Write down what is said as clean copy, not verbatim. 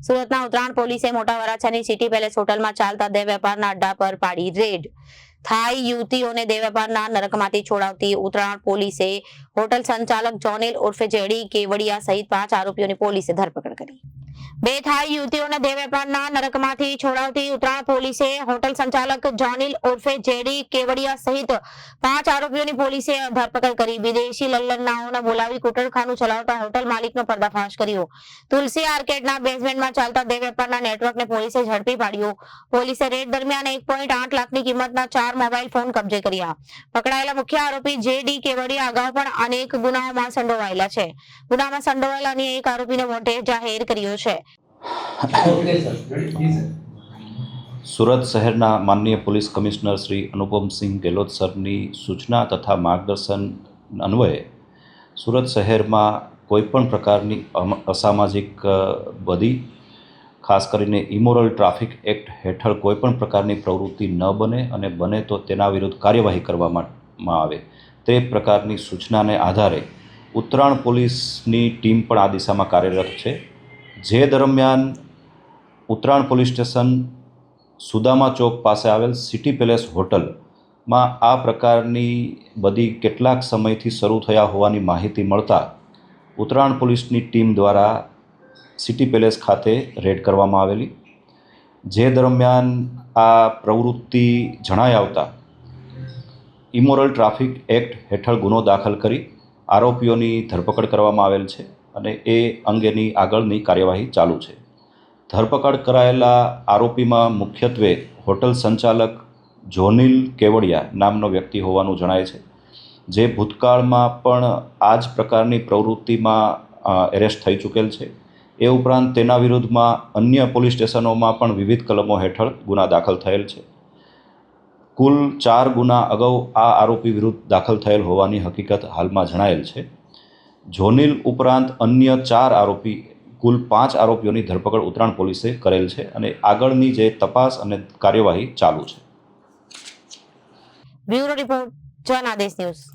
સુરતના ઉત્તરાયણ પોલીસે મોટા વરાછાની સિટી પેલેસ હોટલમાં ચાલતા દેહ વેપારના અડ્ડા પર પાડી રેડ. થાઈ યુવતીઓને દેહ વેપારના નરકમાંથી છોડાવતી ઉત્તરાયણ પોલીસે હોટલ સંચાલક જોનિલ ઉર્ફે જેડી કેવડિયા સહિત 5 આરોપીઓની પોલીસે ધરપકડ કરી. બે થાઈ યુવતીઓને દેહ વેપારના નરકમાંથી છોડાવતી ઉત્તરાયણ પોલીસે હોટલ સંચાલક જોનિલ ઉર્ફે જેડી કેવડિયા સહિત 5 આરોપીઓની પોલીસે ધરપકડ કરી. વિદેશી લલ્લનાઓને બોલાવી કુટરખાનું ચલાવતા હોટલ માલિકનો પર્દાફાશ કર્યો. તુલસી આર્કેડના બેઝમેન્ટમાં ચાલતા દેહ વેપારના નેટવર્કને પોલીસે ઝડપી પાડ્યો. પોલીસે રેડ દરમિયાન 1.8 લાખની કિંમતના 4 મોબાઈલ ફોન કબજે કર્યા. પકડાયેલા મુખ્ય આરોપી જેડી કેવડિયા અગાઉ પણ અનેક ગુનાઓમાં સંડોવાયેલા છે. ગુનામાં સંડોવાયેલા અન્ય એક આરોપીને વોન્ટેડ જાહેર કર્યો છે. સુરત શહેરના માનનીય પોલીસ કમિશનર શ્રી અનુપમસિંહ ગેહલોત સરની સૂચના તથા માર્ગદર્શન અન્વયે સુરત શહેરમાં કોઈપણ પ્રકારની અસામાજિક બદી, ખાસ કરીને ઇમોરલ ટ્રાફિક એક્ટ હેઠળ કોઈપણ પ્રકારની પ્રવૃત્તિ ન બને અને બને તો તેના વિરુદ્ધ કાર્યવાહી કરવામાં આવે તે પ્રકારની સૂચનાને આધારે ઉત્તરાયણ પોલીસની ટીમ પણ આ દિશામાં કાર્યરત છે. જે દરમિયાન ઉત્તરાયણ પોલીસ સ્ટેશન સુદામા ચોક પાસે આવેલ સિટી પેલેસ હોટલમાં આ પ્રકારની બધી કેટલાક સમયથી શરૂ થયા હોવાની માહિતી મળતા ઉત્તરાયણ પોલીસની ટીમ દ્વારા સિટી પેલેસ ખાતે રેડ કરવામાં આવેલી. જે દરમિયાન આ પ્રવૃત્તિ જણાઈ આવતા ઇમોરલ ટ્રાફિક એક્ટ હેઠળ ગુનો દાખલ કરી આરોપીઓની ધરપકડ કરવામાં આવેલ છે અને એ અંગેની આગળની કાર્યવાહી ચાલુ છે. ધરપકડ કરાયેલા આરોપીમાં મુખ્યત્વે હોટલ સંચાલક જોનિલ કેવડિયા નામનો વ્યક્તિ હોવાનું જણાય છે, જે ભૂતકાળમાં પણ આ જ પ્રકારની પ્રવૃત્તિમાં એરેસ્ટ થઈ ચૂકેલ છે. એ ઉપરાંત તેના વિરુદ્ધમાં અન્ય પોલીસ સ્ટેશનોમાં પણ વિવિધ કલમો હેઠળ ગુના દાખલ થયેલ છે. કુલ 4 ગુના અગાઉ આ આરોપી વિરુદ્ધ દાખલ થયેલ હોવાની હકીકત હાલમાં જણાયેલ છે. જોનિલ ઉપરાંત અન્ય 4 આરોપી કુલ 5 આરોપીઓની ધરપકડ ઉત્તરાયણ પોલીસે કરેલ છે અને આગળની જે તપાસ અને કાર્યવાહી ચાલુ છે. Bureau report Janadesh news.